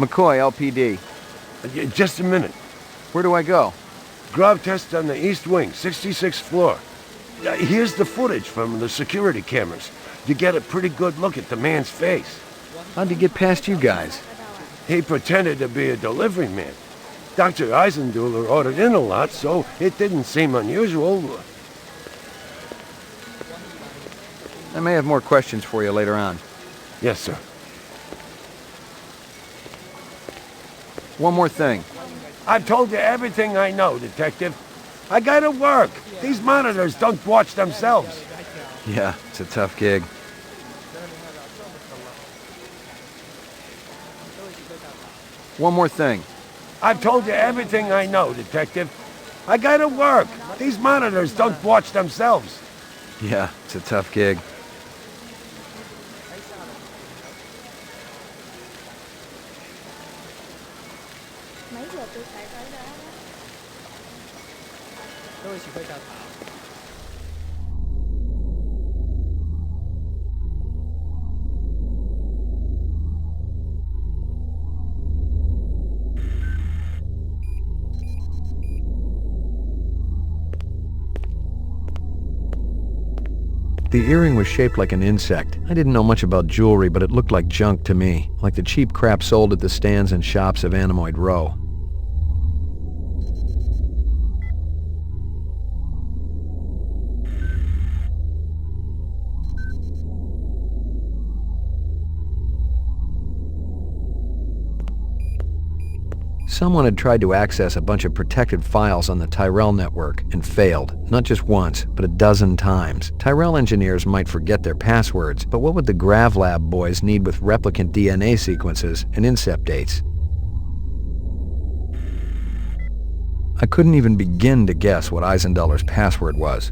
McCoy, LPD. Just a minute. Where do I go? Grab test on the East Wing, 66th floor. Here's the footage from the security cameras. You get a pretty good look at the man's face. How'd he get past you guys? He pretended to be a delivery man. Dr. Eisenduller ordered in a lot, so it didn't seem unusual. I may have more questions for you later on. Yes, sir. One more thing. I've told you everything I know, Detective. I gotta work. These monitors don't watch themselves. Yeah, it's a tough gig. One more thing. I've told you everything I know, Detective. I gotta work. These monitors don't watch themselves. Yeah, it's a tough gig. Mấy giờ tôi phải tới đó đó? Tôi chỉ phải đào tạo. The earring was shaped like an insect. I didn't know much about jewelry, but it looked like junk to me, like the cheap crap sold at the stands and shops of Anemoid Row. Someone had tried to access a bunch of protected files on the Tyrell network and failed, not just once, but a dozen times. Tyrell engineers might forget their passwords, but what would the GravLab boys need with replicant DNA sequences and incept dates? I couldn't even begin to guess what Eisenduller's password was.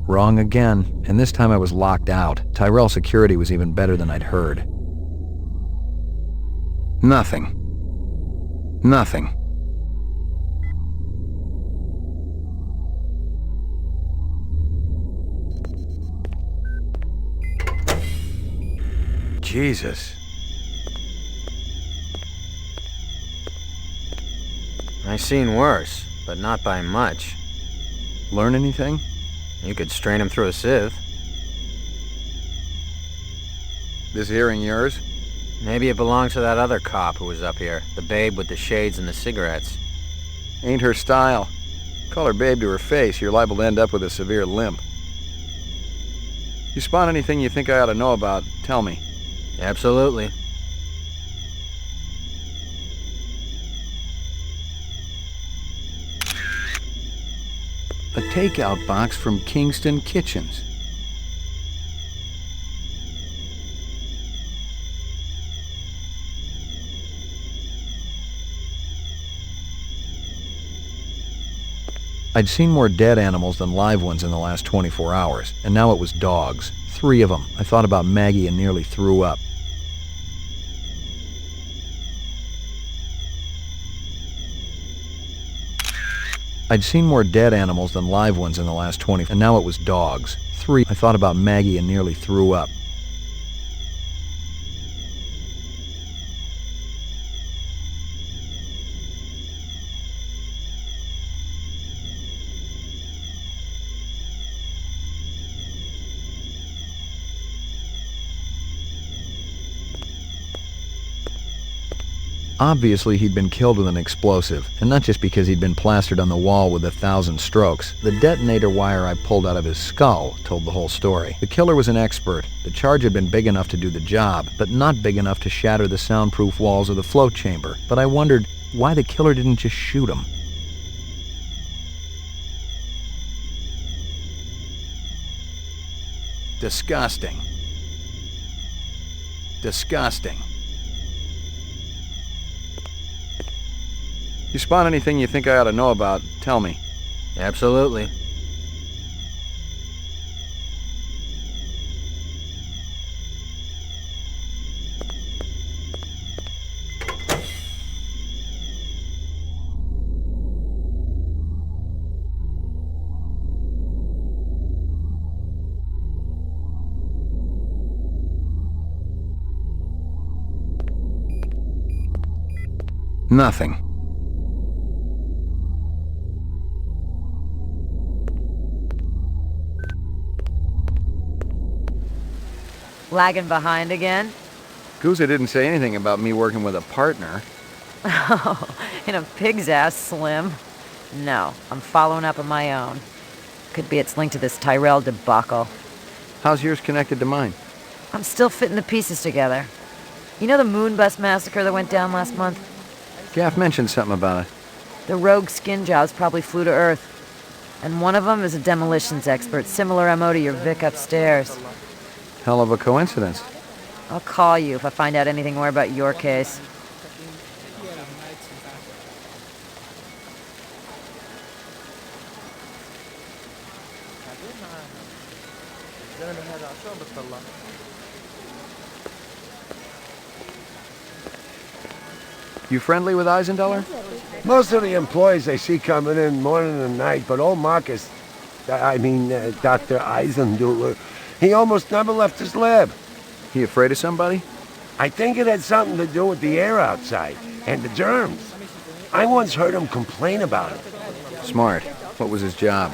Wrong again, and this time I was locked out. Tyrell security was even better than I'd heard. Nothing. Nothing. Jesus. I've seen worse, but not by much. Learn anything? You could strain him through a sieve. This hearing yours? Maybe it belonged to that other cop who was up here, the babe with the shades and the cigarettes. Ain't her style. Call her babe to her face, you're liable to end up with a severe limp. You spot anything you think I ought to know about, tell me. Absolutely. A takeout box from Kingston Kitchens. I'd seen more dead animals than live ones in the last 24 hours, and now it was dogs. 3 of them. I thought about Maggie and nearly threw up. I'd seen more dead animals than live ones in the last 20, and now it was dogs. 3. I thought about Maggie and nearly threw up. Obviously, he'd been killed with an explosive, and not just because he'd been plastered on the wall with 1,000 strokes. The detonator wire I pulled out of his skull told the whole story. The killer was an expert. The charge had been big enough to do the job, but not big enough to shatter the soundproof walls of the float chamber. But I wondered why the killer didn't just shoot him. Disgusting. Disgusting. You spot anything you think I ought to know about, tell me. Absolutely. Nothing. Lagging behind again? Gouza didn't say anything about me working with a partner. Oh, in a pig's ass, Slim. No, I'm following up on my own. Could be it's linked to this Tyrell debacle. How's yours connected to mine? I'm still fitting the pieces together. You know the moon bus massacre that went down last month? Gaff mentioned something about it. The rogue skin jobs probably flew to Earth. And one of them is a demolitions expert, similar MO to your Vic upstairs. Hell of a coincidence. I'll call you if I find out anything more about your case. You friendly with Eisendeller? Most of the employees I see coming in morning and night, but old Marcus, Dr. Eisendeller, he almost never left his lab. He afraid of somebody? I think it had something to do with the air outside, and the germs. I once heard him complain about it. Smart. What was his job?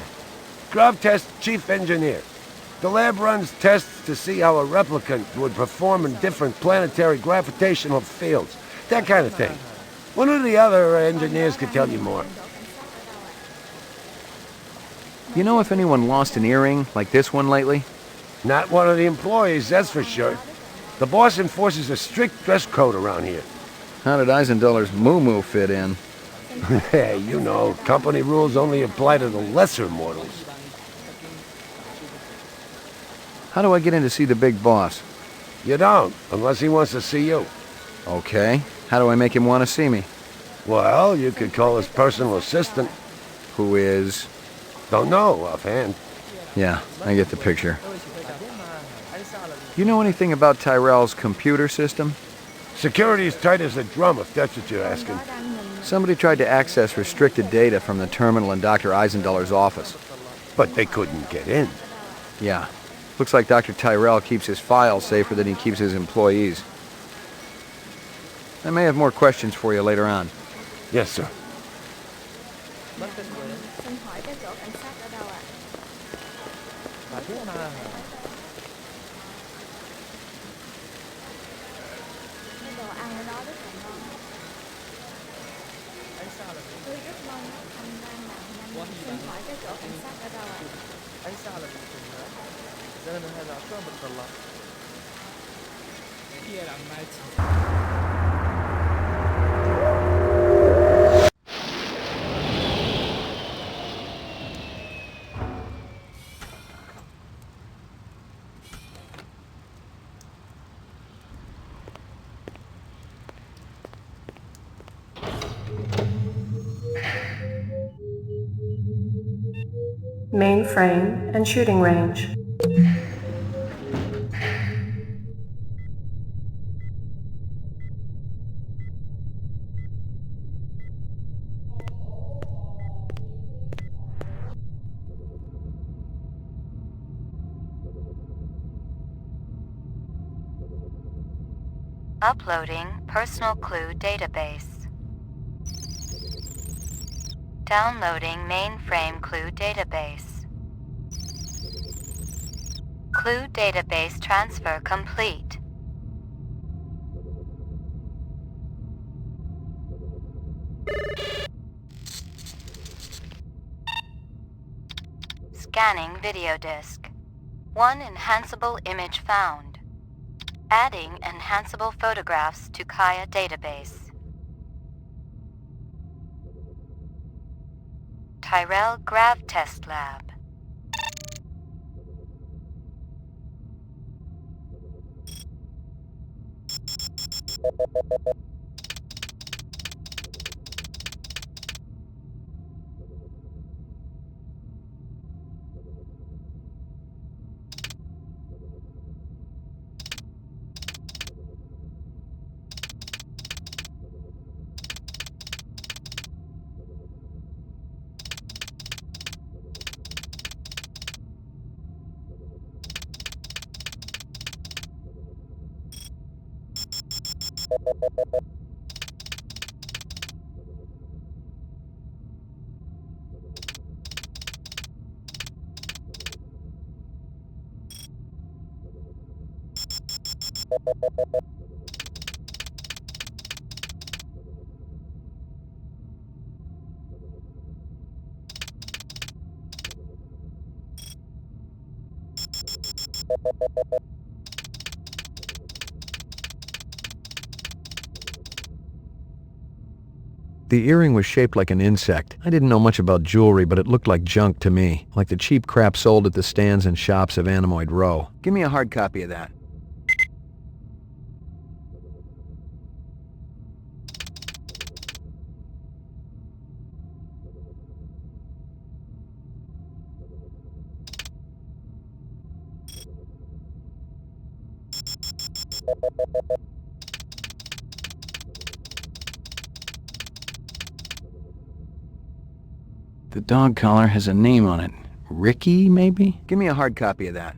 Grav Test Chief Engineer. The lab runs tests to see how a replicant would perform in different planetary gravitational fields. That kind of thing. One of the other engineers could tell you more. You know if anyone lost an earring like this one lately? Not one of the employees, that's for sure. The boss enforces a strict dress code around here. How did Eisendeller's moo-moo fit in? Hey, you know, company rules only apply to the lesser mortals. How do I get in to see the big boss? You don't, unless he wants to see you. Okay. How do I make him want to see me? Well, you could call his personal assistant. Who is? Don't know offhand. Yeah, I get the picture. You know anything about Tyrell's computer system? Security's tight as a drum, if that's what you're asking. Somebody tried to access restricted data from the terminal in Dr. Eisendeller's office. But they couldn't get in. Yeah. Looks like Dr. Tyrell keeps his files safer than he keeps his employees. I may have more questions for you later on. Yes, sir. Xin hỏi cái chỗ cảnh sát ở đâu ạ? Cái đồ ăn ở đó rất là ngon. Tôi rất mong anh đang làm nhanh. Xin hỏi cái chỗ cảnh sát ở đâu ạ? Mainframe and shooting range. Uploading personal clue database. Downloading mainframe clue database. Clue database transfer complete. Scanning video disk. One enhanceable image found. Adding enhanceable photographs to Kaya database. Tyrell Grav Test Lab. The earring was shaped like an insect. I didn't know much about jewelry, but it looked like junk to me, like the cheap crap sold at the stands and shops of Anemoid Row. Give me a hard copy of that. The dog collar has a name on it. Ricky, maybe? Give me a hard copy of that.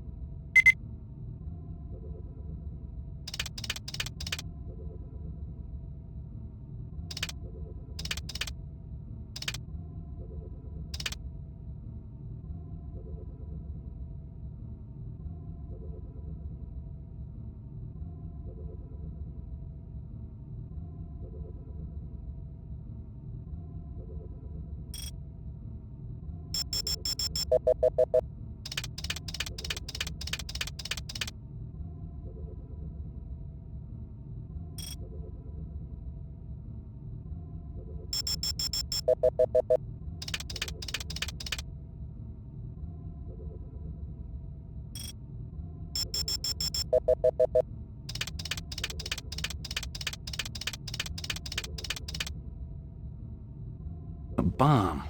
A bomb.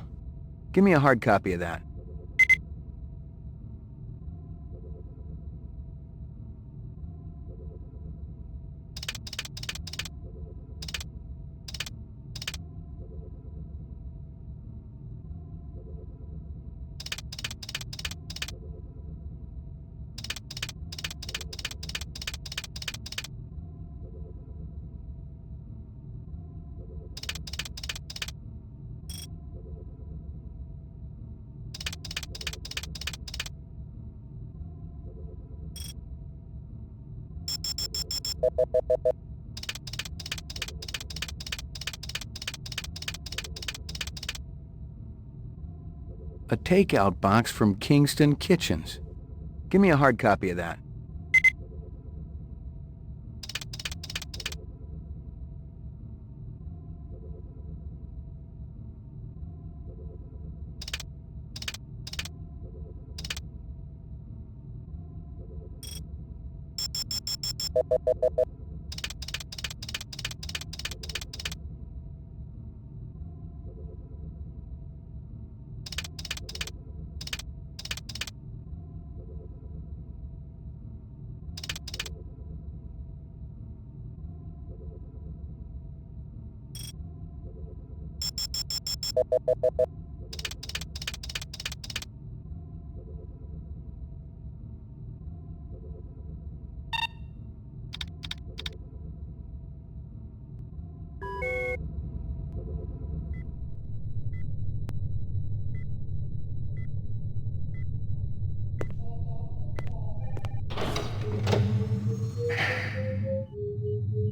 Give me a hard copy of that. A takeout box from Kingston Kitchens. Give me a hard copy of that.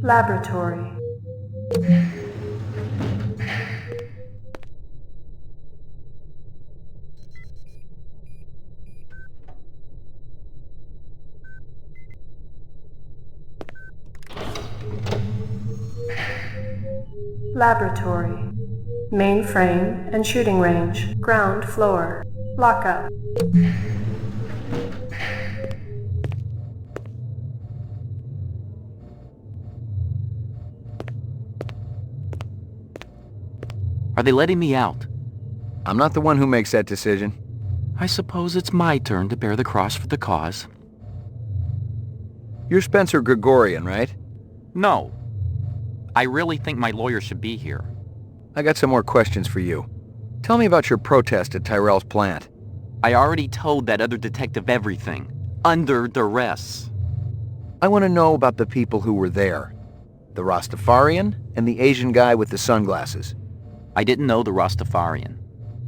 Laboratory. Laboratory. Mainframe and shooting range. Ground floor. Lockup. Are they letting me out? I'm not the one who makes that decision. I suppose it's my turn to bear the cross for the cause. You're Spencer Gregorian, right? No. I really think my lawyer should be here. I got some more questions for you. Tell me about your protest at Tyrell's plant. I already told that other detective everything. Under duress. I want to know about the people who were there. The Rastafarian and the Asian guy with the sunglasses. I didn't know the Rastafarian.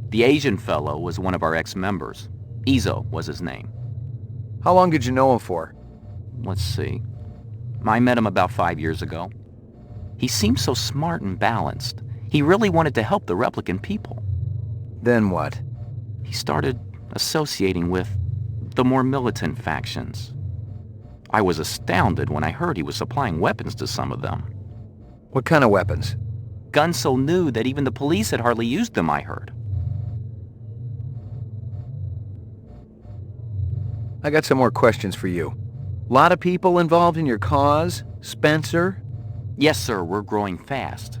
The Asian fellow was one of our ex-members. Izo was his name. How long did you know him for? Let's see. I met him about 5 years ago. He seemed so smart and balanced. He really wanted to help the replicant people. Then what? He started associating with the more militant factions. I was astounded when I heard he was supplying weapons to some of them. What kind of weapons? Guns so new that even the police had hardly used them, I heard. I got some more questions for you. Lot of people involved in your cause, Spencer? Yes, sir, we're growing fast.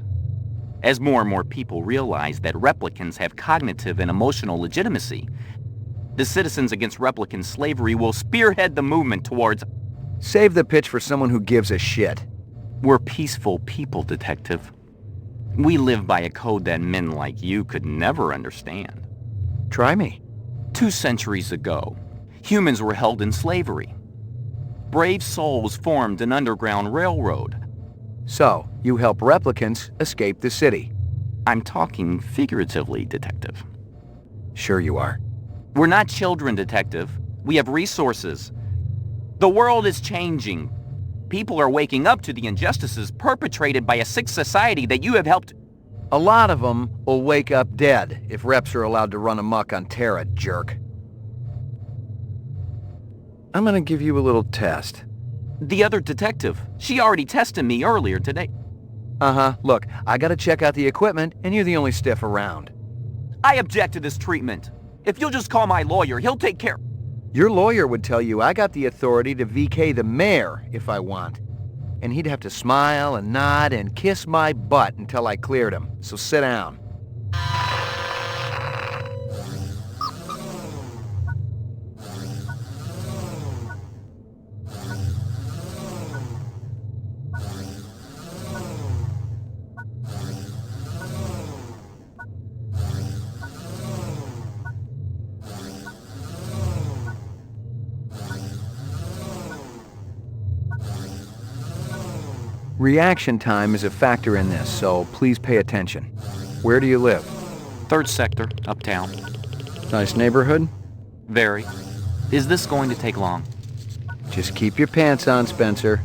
As more and more people realize that replicants have cognitive and emotional legitimacy, the Citizens Against Replicant Slavery will spearhead the movement towards... Save the pitch for someone who gives a shit. We're peaceful people, Detective. We live by a code that men like you could never understand. Try me. 2 centuries ago, humans were held in slavery. Brave souls formed an underground railroad. So, you help replicants escape the city. I'm talking figuratively, Detective. Sure you are. We're not children, Detective. We have resources. The world is changing. People are waking up to the injustices perpetrated by a sick society that you have helped... A lot of them will wake up dead if reps are allowed to run amok on Terra, jerk. I'm gonna give you a little test. The other detective, she already tested me earlier today. Uh-huh. Look, I gotta check out the equipment, and you're the only stiff around. I object to this treatment. If you'll just call my lawyer, he'll take care... Your lawyer would tell you I got the authority to VK the mayor if I want. And he'd have to smile and nod and kiss my butt until I cleared him. So sit down. Reaction time is a factor in this, so please pay attention. Where do you live? 3rd sector, uptown. Nice neighborhood? Very. Is this going to take long? Just keep your pants on, Spencer.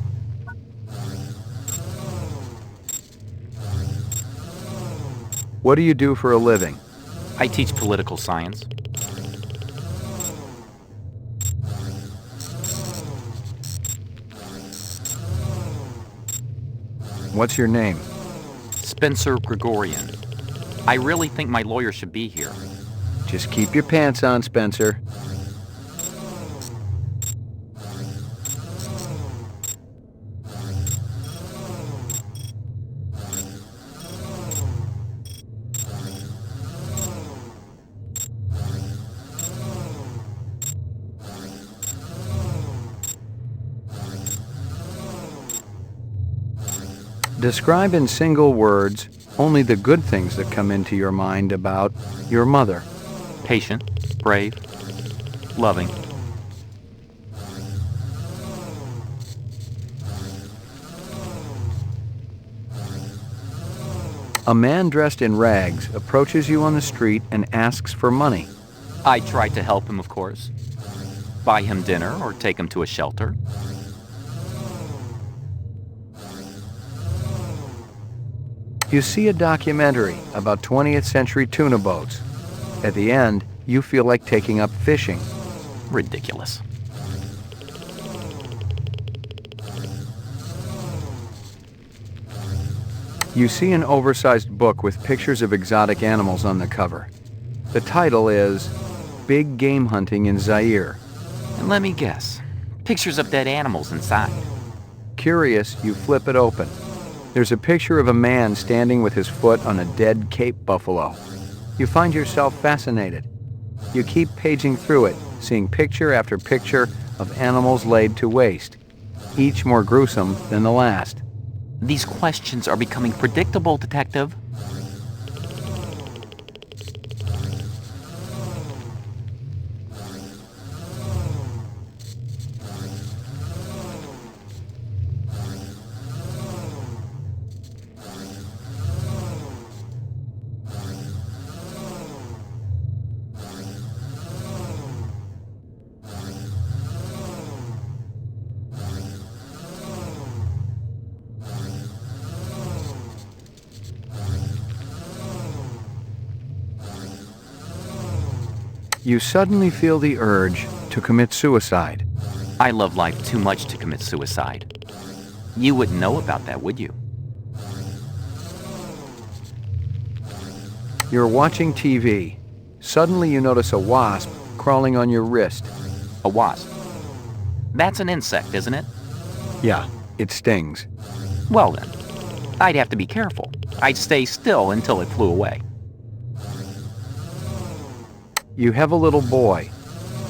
What do you do for a living? I teach political science. What's your name? Spencer Gregorian. I really think my lawyer should be here. Just keep your pants on, Spencer. Describe in single words only the good things that come into your mind about your mother. Patient, brave, loving. A man dressed in rags approaches you on the street and asks for money. I try to help him, of course. Buy him dinner or take him to a shelter. You see a documentary about 20th century tuna boats. At the end, you feel like taking up fishing. Ridiculous. You see an oversized book with pictures of exotic animals on the cover. The title is Big Game Hunting in Zaire. And let me guess, pictures of dead animals inside. Curious, you flip it open. There's a picture of a man standing with his foot on a dead Cape buffalo. You find yourself fascinated. You keep paging through it, seeing picture after picture of animals laid to waste, each more gruesome than the last. These questions are becoming predictable, Detective. You suddenly feel the urge to commit suicide. I love life too much to commit suicide. You wouldn't know about that, would you? You're watching TV. Suddenly you notice a wasp crawling on your wrist. A wasp. That's an insect, isn't it? Yeah, it stings. Well then, I'd have to be careful. I'd stay still until it flew away. You have a little boy.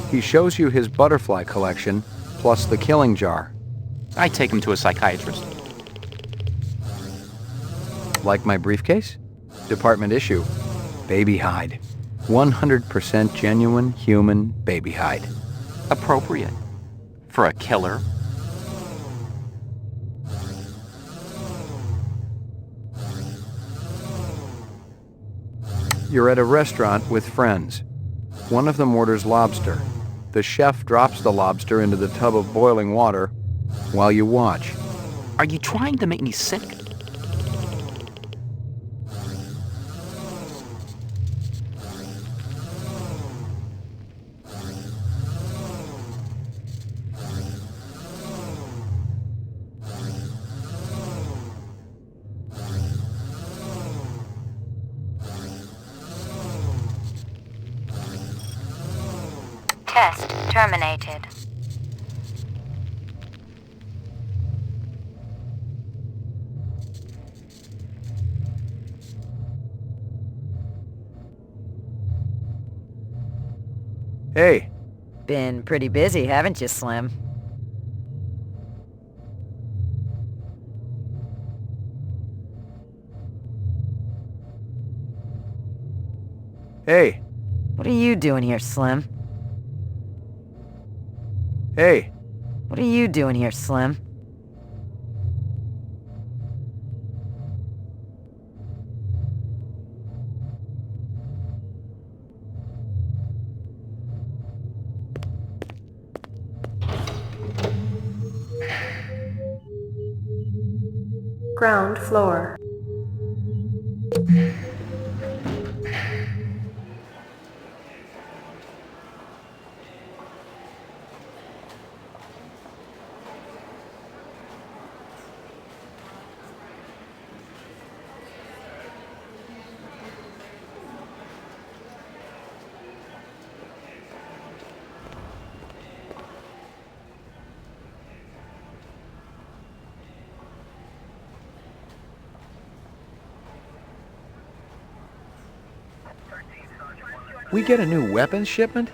He shows you his butterfly collection, plus the killing jar. I take him to a psychiatrist. Like my briefcase? Department issue. Baby hide. 100% genuine human baby hide. Appropriate. For a killer. You're at a restaurant with friends. One of them orders lobster. The chef drops the lobster into the tub of boiling water while you watch. Are you trying to make me sick? Test terminated. Hey, Been pretty busy, haven't you, Slim? hey, What are you doing here, Slim? hey. What are you doing here, Slim? Ground floor. We get a new weapons shipment?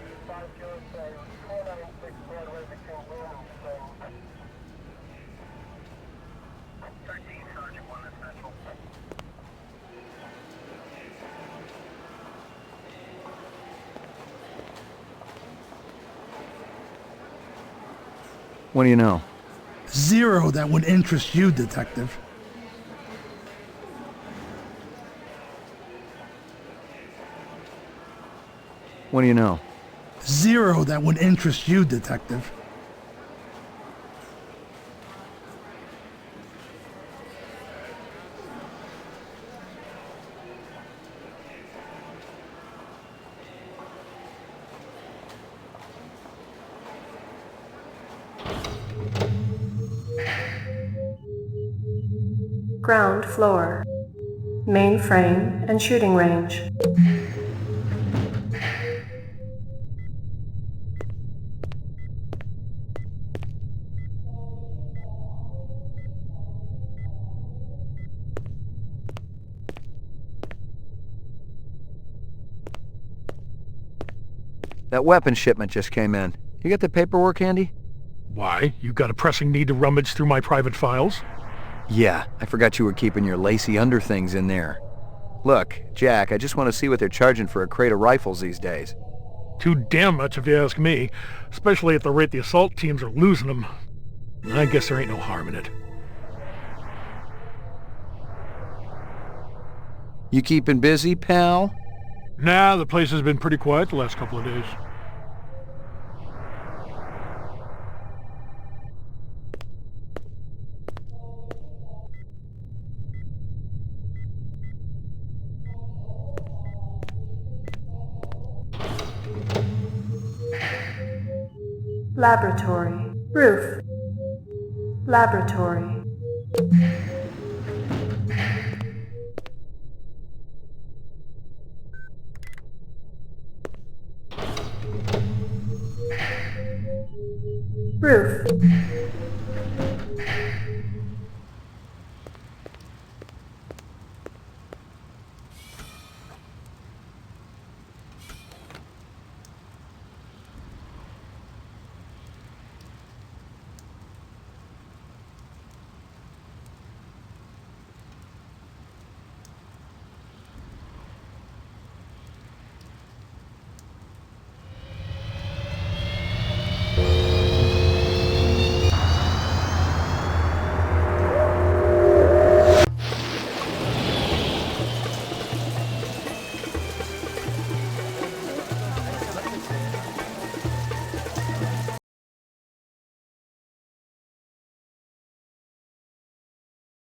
What do you know? Zero that would interest you, Detective. What do you know? Zero that would interest you, Detective. Ground floor. Mainframe and shooting range. That weapons shipment just came in. You got the paperwork handy? Why? You got a pressing need to rummage through my private files? Yeah, I forgot you were keeping your lacy underthings in there. Look, Jack, I just want to see what they're charging for a crate of rifles these days. Too damn much if you ask me, especially at the rate the assault teams are losing them. I guess there ain't no harm in it. You keeping busy, pal? Nah, the place has been pretty quiet the last couple of days. Laboratory. Roof. Laboratory. Roof.